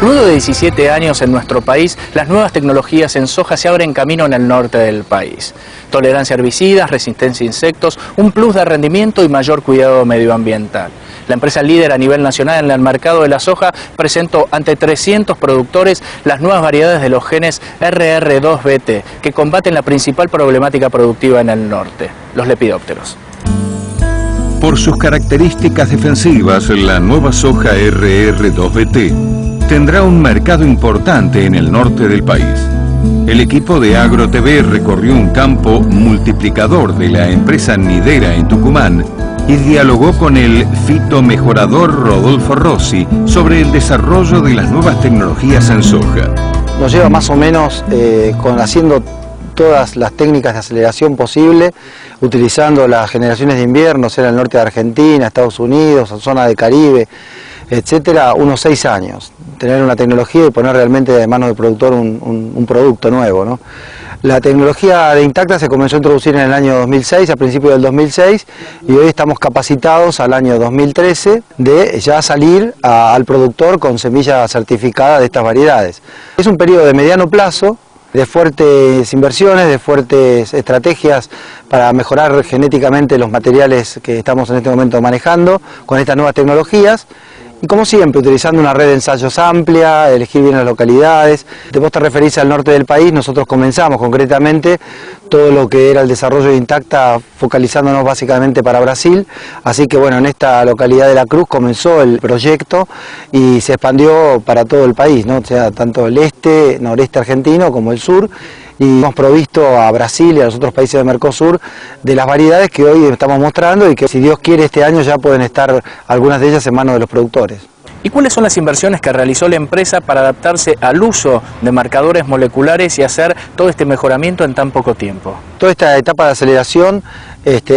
Luego de 17 años en nuestro país, las nuevas tecnologías en soja se abren camino en el norte del país. Tolerancia a herbicidas, resistencia a insectos, un plus de rendimiento y mayor cuidado medioambiental. La empresa líder a nivel nacional en el mercado de la soja presentó ante 300 productores las nuevas variedades de los genes RR2BT, que combaten la principal problemática productiva en el norte, los lepidópteros. Por sus características defensivas, la nueva soja RR2BT tendrá un mercado importante en el norte del país. El equipo de AgroTV recorrió un campo multiplicador de la empresa Nidera en Tucumán y dialogó con el fitomejorador Rodolfo Rossi sobre el desarrollo de las nuevas tecnologías en soja. Nos lleva más o menos haciendo todas las técnicas de aceleración posible, utilizando las generaciones de invierno, sea en el norte de Argentina, Estados Unidos, zona del Caribe, etcétera, unos 6 años. Tener una tecnología y poner realmente de manos del productor un producto nuevo, ¿no? La tecnología de Intacta se comenzó a introducir en el año 2006, a principios del 2006, y hoy estamos capacitados al año 2013 de ya salir al productor con semilla certificada de estas variedades. Es un periodo de mediano plazo, de fuertes inversiones, de fuertes estrategias para mejorar genéticamente los materiales que estamos en este momento manejando con estas nuevas tecnologías. Y como siempre, utilizando una red de ensayos amplia, elegir bien las localidades. Vos te referís al norte del país, nosotros comenzamos concretamente todo lo que era el desarrollo de Intacta, focalizándonos básicamente para Brasil. Así que bueno, en esta localidad de La Cruz comenzó el proyecto y se expandió para todo el país, ¿no? O sea, tanto el este, noreste argentino como el sur. Y hemos provisto a Brasil y a los otros países de Mercosur de las variedades que hoy estamos mostrando y que si Dios quiere este año ya pueden estar algunas de ellas en manos de los productores. ¿Y cuáles son las inversiones que realizó la empresa para adaptarse al uso de marcadores moleculares y hacer todo este mejoramiento en tan poco tiempo? Toda esta etapa de aceleración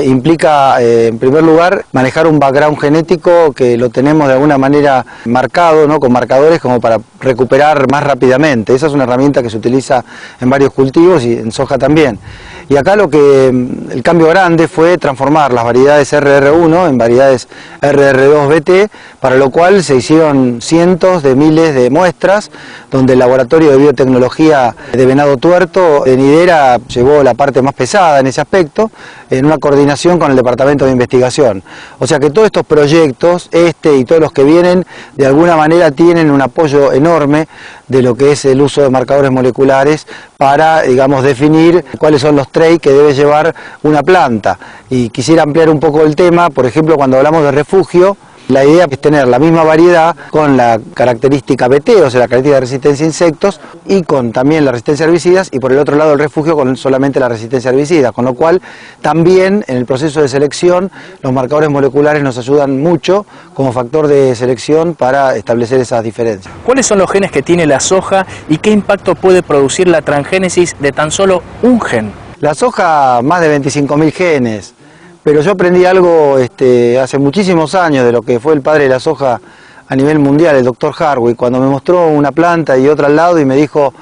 implica, en primer lugar, manejar un background genético que lo tenemos de alguna manera marcado, ¿no? Con marcadores como para recuperar más rápidamente. Esa es una herramienta que se utiliza en varios cultivos y en soja también. Y acá el cambio grande fue transformar las variedades RR1 en variedades RR2BT, para lo cual se hicieron cientos de miles de muestras, donde el laboratorio de biotecnología de Venado Tuerto de Nidera llevó la parte más pesada en ese aspecto, en una coordinación con el Departamento de Investigación. O sea que todos estos proyectos, y todos los que vienen, de alguna manera tienen un apoyo enorme de lo que es el uso de marcadores moleculares para, digamos, definir cuáles son los traits que debe llevar una planta. Y quisiera ampliar un poco el tema, por ejemplo, cuando hablamos de refugio, la idea es tener la misma variedad con la característica BT, o sea, la característica de resistencia a insectos, y con también la resistencia a herbicidas, y por el otro lado el refugio con solamente la resistencia a herbicidas, con lo cual también en el proceso de selección los marcadores moleculares nos ayudan mucho como factor de selección para establecer esas diferencias. ¿Cuáles son los genes que tiene la soja y qué impacto puede producir la transgénesis de tan solo un gen? La soja, más de 25.000 genes. Pero yo aprendí algo hace muchísimos años de lo que fue el padre de la soja a nivel mundial, el doctor Harvey, cuando me mostró una planta y otra al lado y me dijo,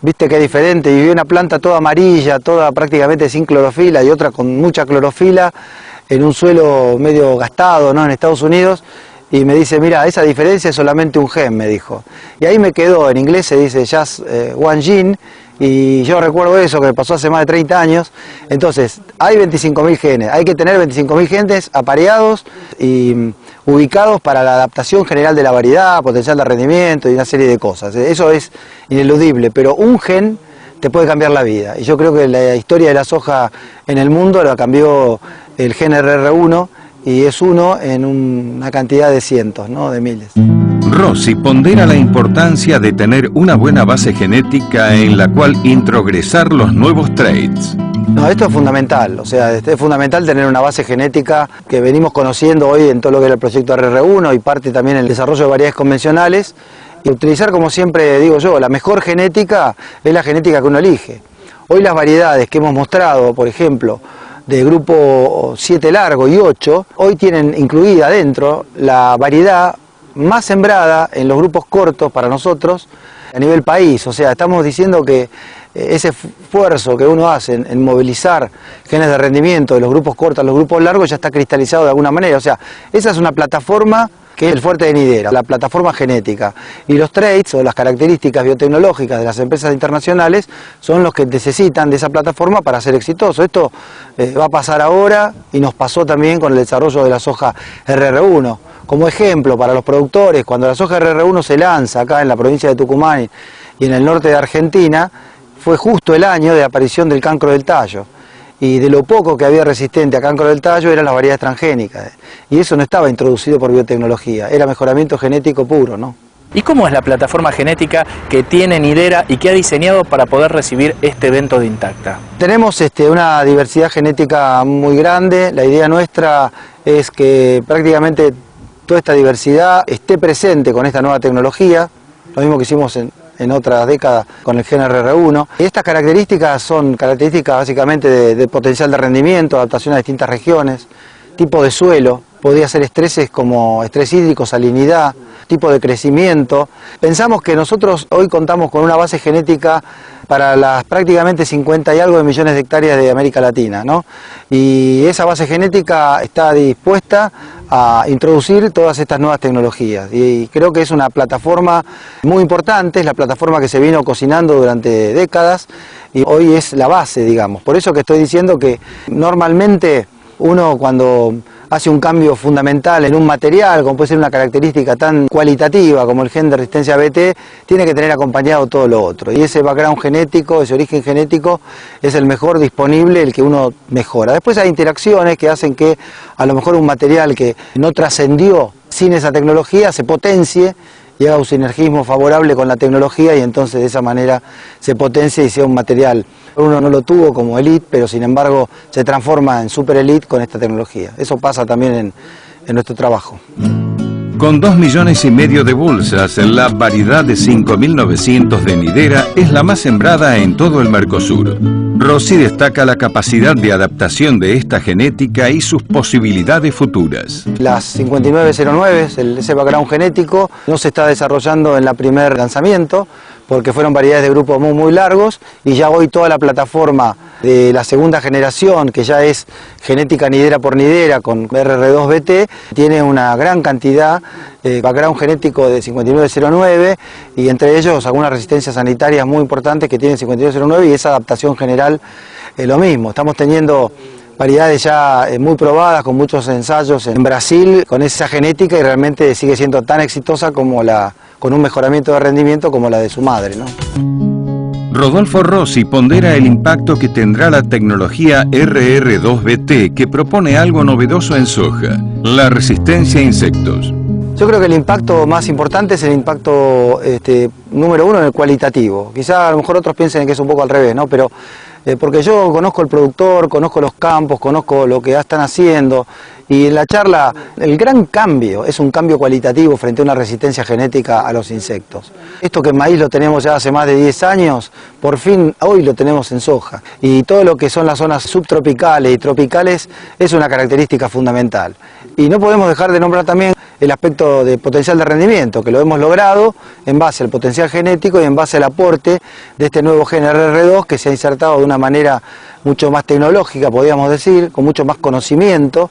viste qué diferente, y vi una planta toda amarilla, toda prácticamente sin clorofila y otra con mucha clorofila en un suelo medio gastado, ¿no?, en Estados Unidos, y me dice, mira, esa diferencia es solamente un gen, me dijo. Y ahí me quedó, en inglés se dice just one gene, y yo recuerdo eso que pasó hace más de 30 años. Entonces, hay 25.000 genes, hay que tener 25.000 genes apareados y ubicados para la adaptación general de la variedad, potencial de rendimiento y una serie de cosas. Eso es ineludible, pero un gen te puede cambiar la vida. Y yo creo que la historia de la soja en el mundo la cambió el gen RR1, y es uno en una cantidad de cientos, ¿no?, de miles. Rossi pondera la importancia de tener una buena base genética en la cual introgresar los nuevos traits. No, esto es fundamental, o sea, es fundamental tener una base genética que venimos conociendo hoy en todo lo que era el proyecto RR1 y parte también en el desarrollo de variedades convencionales, y utilizar, como siempre digo yo, la mejor genética es la genética que uno elige. Hoy las variedades que hemos mostrado, por ejemplo, de grupo 7 largo y 8, hoy tienen incluida dentro la variedad más sembrada en los grupos cortos para nosotros a nivel país. O sea, estamos diciendo que ese esfuerzo que uno hace en movilizar genes de rendimiento de los grupos cortos a los grupos largos ya está cristalizado de alguna manera. O sea, esa es una plataforma que es el fuerte de Nidera, la plataforma genética. Y los traits o las características biotecnológicas de las empresas internacionales son los que necesitan de esa plataforma para ser exitosos. Esto va a pasar ahora y nos pasó también con el desarrollo de la soja RR1. Como ejemplo para los productores, cuando la soja RR1 se lanza acá en la provincia de Tucumán y en el norte de Argentina, fue justo el año de aparición del cancro del tallo. Y de lo poco que había resistente a cancro del tallo eran las variedades transgénicas. Y eso no estaba introducido por biotecnología, era mejoramiento genético puro, ¿no? ¿Y cómo es la plataforma genética que tiene Nidera y que ha diseñado para poder recibir este evento de Intacta? Tenemos una diversidad genética muy grande. La idea nuestra es que prácticamente toda esta diversidad esté presente con esta nueva tecnología, lo mismo que hicimos en otras décadas con el gen RR1. Y estas características son características básicamente de potencial de rendimiento, adaptación a distintas regiones, tipo de suelo, podría ser estreses como estrés hídrico, salinidad, tipo de crecimiento. Pensamos que nosotros hoy contamos con una base genética para las prácticamente 50 y algo de millones de hectáreas de América Latina, ¿no? Y esa base genética está dispuesta a introducir todas estas nuevas tecnologías y creo que es una plataforma muy importante, es la plataforma que se vino cocinando durante décadas y hoy es la base, digamos. Por eso que estoy diciendo que normalmente uno cuando hace un cambio fundamental en un material, como puede ser una característica tan cualitativa como el gen de resistencia BT, tiene que tener acompañado todo lo otro. Y ese background genético, ese origen genético, es el mejor disponible, el que uno mejora. Después hay interacciones que hacen que a lo mejor un material que no trascendió sin esa tecnología se potencie y haga un sinergismo favorable con la tecnología y entonces de esa manera se potencia y sea un material. Uno no lo tuvo como elite, pero sin embargo se transforma en super elite con esta tecnología. Eso pasa también en nuestro trabajo. Con 2,5 millones de bolsas, la variedad de 5.900 de Nidera es la más sembrada en todo el Mercosur. Rossi destaca la capacidad de adaptación de esta genética y sus posibilidades futuras. Las 5909, ese background genético, no se está desarrollando en la primer lanzamiento porque fueron variedades de grupos muy largos y ya hoy toda la plataforma de la segunda generación, que ya es genética Nidera por Nidera con RR2BT, tiene una gran cantidad de background genético de 5909 y entre ellos algunas resistencias sanitarias muy importantes que tienen 5909 y esa adaptación general es lo mismo. Estamos teniendo variedades ya muy probadas con muchos ensayos en Brasil con esa genética y realmente sigue siendo tan exitosa como con un mejoramiento de rendimiento como la de su madre, ¿no? Rodolfo Rossi pondera el impacto que tendrá la tecnología RR2BT, que propone algo novedoso en soja, la resistencia a insectos. Yo creo que el impacto más importante es el impacto número uno en el cualitativo. Quizá a lo mejor otros piensen que es un poco al revés, ¿no? Pero porque yo conozco el productor, conozco los campos, conozco lo que ya están haciendo y en la charla el gran cambio es un cambio cualitativo frente a una resistencia genética a los insectos. Esto que en maíz lo tenemos ya hace más de 10 años, por fin hoy lo tenemos en soja y todo lo que son las zonas subtropicales y tropicales es una característica fundamental. Y no podemos dejar de nombrar también el aspecto de potencial de rendimiento, que lo hemos logrado en base al potencial genético y en base al aporte de este nuevo gen RR2 que se ha insertado de una manera mucho más tecnológica, podríamos decir, con mucho más conocimiento,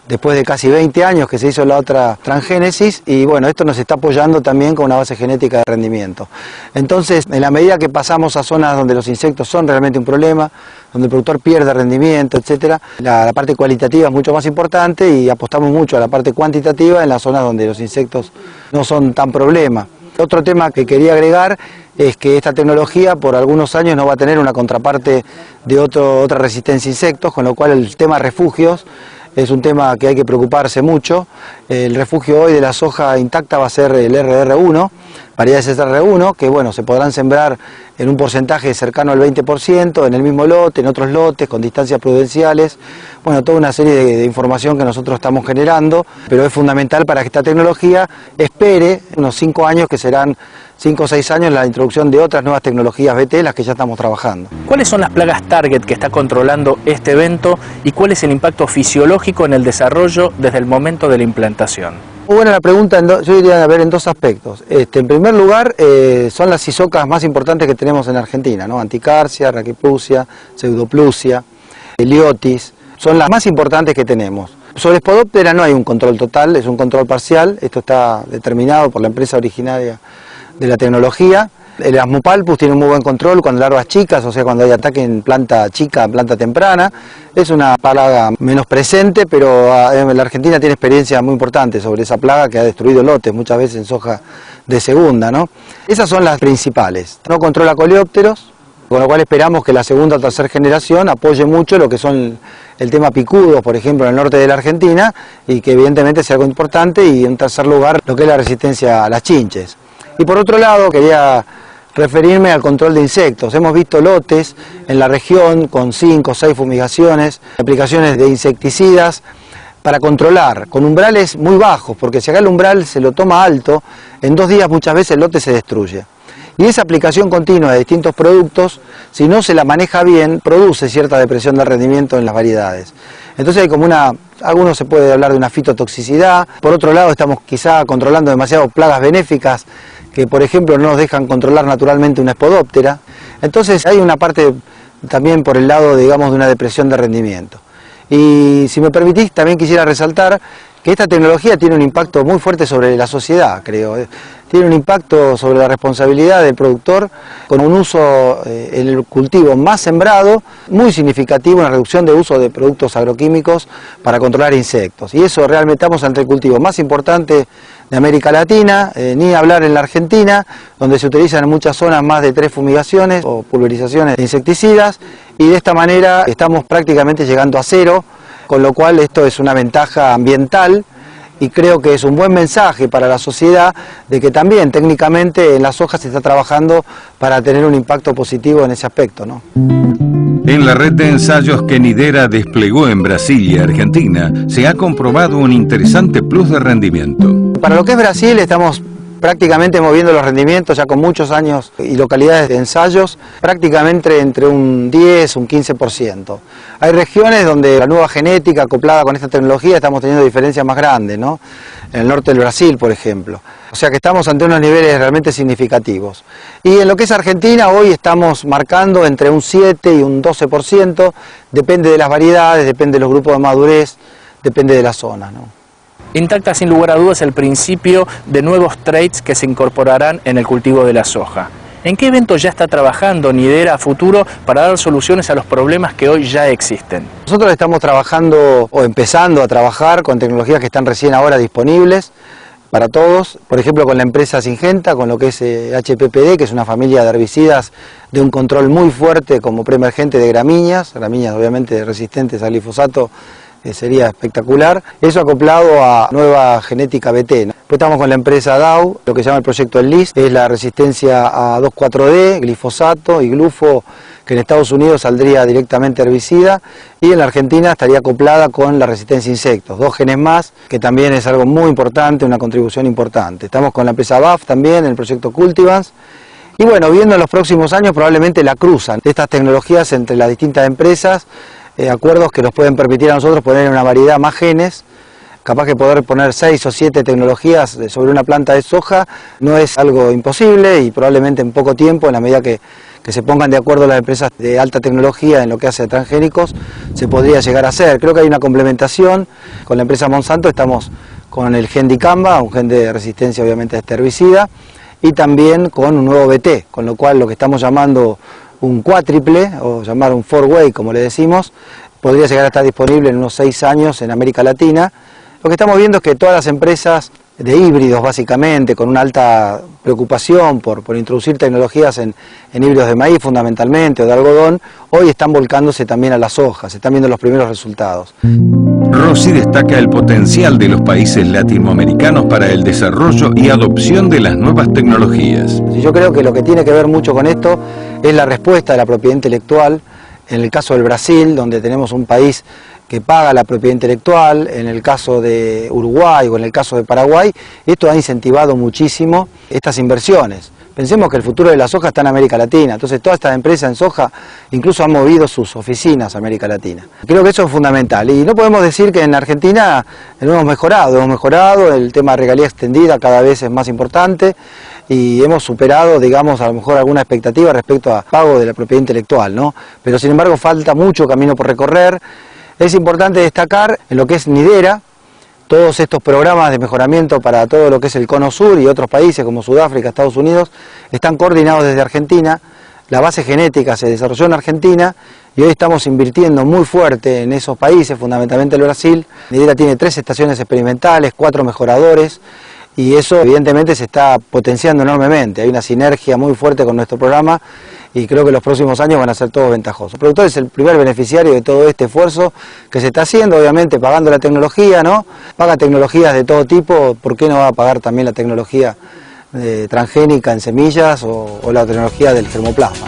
después de casi 20 años que se hizo la otra transgénesis y bueno, esto nos está apoyando también con una base genética de rendimiento. Entonces, en la medida que pasamos a zonas donde los insectos son realmente un problema, donde el productor pierde rendimiento, etcétera, la parte cualitativa es mucho más importante y apostamos mucho a la parte cuantitativa en las zonas donde los insectos no son tan problema. Otro tema que quería agregar es que esta tecnología por algunos años no va a tener una contraparte de otra resistencia a insectos, con lo cual el tema refugios es un tema que hay que preocuparse mucho. El refugio hoy de la soja intacta va a ser el RR1, variedades RR1, que bueno, se podrán sembrar en un porcentaje cercano al 20%, en el mismo lote, en otros lotes, con distancias prudenciales. Bueno, toda una serie de información que nosotros estamos generando, pero es fundamental para que esta tecnología espere unos 5 años, que serán 5 o 6 años, la introducción de otras nuevas tecnologías BT, las que ya estamos trabajando. ¿Cuáles son las plagas target que está controlando este evento y cuál es el impacto fisiológico en el desarrollo desde el momento de la implantación? Muy buena la pregunta, yo diría a ver en dos aspectos. En primer lugar, son las isocas más importantes que tenemos en Argentina, ¿no? Anticarcia, Raquiplusia, Pseudoplusia, Heliotis, son las más importantes que tenemos. Sobre Spodoptera no hay un control total, es un control parcial, esto está determinado por la empresa originaria de la tecnología. El Asmopalpus tiene un muy buen control cuando larvas chicas, o sea cuando hay ataque en planta chica, en planta temprana. Es una plaga menos presente, pero la Argentina tiene experiencia muy importante sobre esa plaga que ha destruido lotes, muchas veces en soja de segunda, ¿no? Esas son las principales. No controla coleópteros, con lo cual esperamos que la segunda o tercera generación apoye mucho lo que son el tema picudos, por ejemplo, en el norte de la Argentina, y que evidentemente sea algo importante, y en tercer lugar lo que es la resistencia a las chinches. Y por otro lado quería referirme al control de insectos. Hemos visto lotes en la región con 5 o 6 fumigaciones, aplicaciones de insecticidas para controlar, con umbrales muy bajos, porque si acá el umbral se lo toma alto, en 2 días muchas veces el lote se destruye. Y esa aplicación continua de distintos productos, si no se la maneja bien, produce cierta depresión del rendimiento en las variedades. Entonces hay como algunos se puede hablar de una fitotoxicidad. Por otro lado estamos quizá controlando demasiado plagas benéficas que por ejemplo no nos dejan controlar naturalmente una Spodoptera. Entonces hay una parte también por el lado, digamos, de una depresión de rendimiento. Y si me permitís, también quisiera resaltar que esta tecnología tiene un impacto muy fuerte sobre la sociedad, creo. Tiene un impacto sobre la responsabilidad del productor con un uso en el cultivo más sembrado, muy significativo, una reducción de uso de productos agroquímicos para controlar insectos. Y eso realmente estamos ante el cultivo más importante de América Latina, ni hablar en la Argentina, donde se utilizan en muchas zonas más de 3 fumigaciones o pulverizaciones de insecticidas, y de esta manera estamos prácticamente llegando a 0, con lo cual esto es una ventaja ambiental, y creo que es un buen mensaje para la sociedad de que también técnicamente en las hojas se está trabajando para tener un impacto positivo en ese aspecto, ¿no? En la red de ensayos que Nidera desplegó en Brasil y Argentina, se ha comprobado un interesante plus de rendimiento. Para lo que es Brasil estamos prácticamente moviendo los rendimientos ya con muchos años y localidades de ensayos, prácticamente entre un 10, un 15%. Hay regiones donde la nueva genética acoplada con esta tecnología estamos teniendo diferencias más grandes, ¿no? En el norte del Brasil, por ejemplo. O sea que estamos ante unos niveles realmente significativos. Y en lo que es Argentina, hoy estamos marcando entre un 7 y un 12%, depende de las variedades, depende de los grupos de madurez, depende de la zona, ¿no? Intacta sin lugar a dudas el principio de nuevos traits que se incorporarán en el cultivo de la soja. ¿En qué evento ya está trabajando Nidera a futuro para dar soluciones a los problemas que hoy ya existen? Nosotros estamos trabajando o empezando a trabajar con tecnologías que están recién ahora disponibles para todos, por ejemplo con la empresa Syngenta, con lo que es HPPD, que es una familia de herbicidas de un control muy fuerte como preemergente de gramíneas obviamente resistentes al glifosato. Sería espectacular, eso acoplado a nueva genética BT, ¿no? Después estamos con la empresa Dow, lo que se llama el proyecto ELIS, es la resistencia a 2,4-D, glifosato y glufo, que en Estados Unidos saldría directamente herbicida, y en la Argentina estaría acoplada con la resistencia a insectos, 2 genes más, que también es algo muy importante, una contribución importante. Estamos con la empresa BAF también, en el proyecto Cultivans, y bueno, viendo en los próximos años probablemente la cruzan estas tecnologías entre las distintas empresas, acuerdos que nos pueden permitir a nosotros poner en una variedad más genes, capaz que poder poner 6 o 7 tecnologías sobre una planta de soja no es algo imposible, y probablemente en poco tiempo, en la medida que se pongan de acuerdo las empresas de alta tecnología en lo que hace a transgénicos, se podría llegar a hacer. Creo que hay una complementación con la empresa Monsanto, estamos con el gen dicamba, un gen de resistencia obviamente a este herbicida, y también con un nuevo BT, con lo cual lo que estamos llamando un cuádruple, o llamar un four-way como le decimos, podría llegar a estar disponible en unos 6 años en América Latina. Lo que estamos viendo es que todas las empresas de híbridos básicamente, con una alta preocupación por introducir tecnologías en híbridos de maíz fundamentalmente o de algodón, hoy están volcándose también a las hojas, se están viendo los primeros resultados. Rossi destaca el potencial de los países latinoamericanos para el desarrollo y adopción de las nuevas tecnologías. Yo creo que lo que tiene que ver mucho con esto es la respuesta de la propiedad intelectual. En el caso del Brasil, donde tenemos un país que paga la propiedad intelectual, en el caso de Uruguay o en el caso de Paraguay, esto ha incentivado muchísimo estas inversiones. Pensemos que el futuro de la soja está en América Latina, entonces todas estas empresas en soja incluso han movido sus oficinas a América Latina. Creo que eso es fundamental, y no podemos decir que en Argentina no hemos mejorado, el tema de regalía extendida cada vez es más importante, y hemos superado, digamos, a lo mejor alguna expectativa respecto a pago de la propiedad intelectual, ¿no? Pero sin embargo falta mucho camino por recorrer. Es importante destacar en lo que es Nidera, todos estos programas de mejoramiento para todo lo que es el Cono Sur y otros países como Sudáfrica, Estados Unidos, están coordinados desde Argentina. La base genética se desarrolló en Argentina y hoy estamos invirtiendo muy fuerte en esos países, fundamentalmente el Brasil. Nidera tiene 3 estaciones experimentales, 4 mejoradores y eso evidentemente se está potenciando enormemente. Hay una sinergia muy fuerte con nuestro programa y creo que los próximos años van a ser todos ventajosos. El productor es el primer beneficiario de todo este esfuerzo que se está haciendo, obviamente pagando la tecnología, ¿no? Paga tecnologías de todo tipo, ¿por qué no va a pagar también la tecnología transgénica en semillas o la tecnología del germoplasma?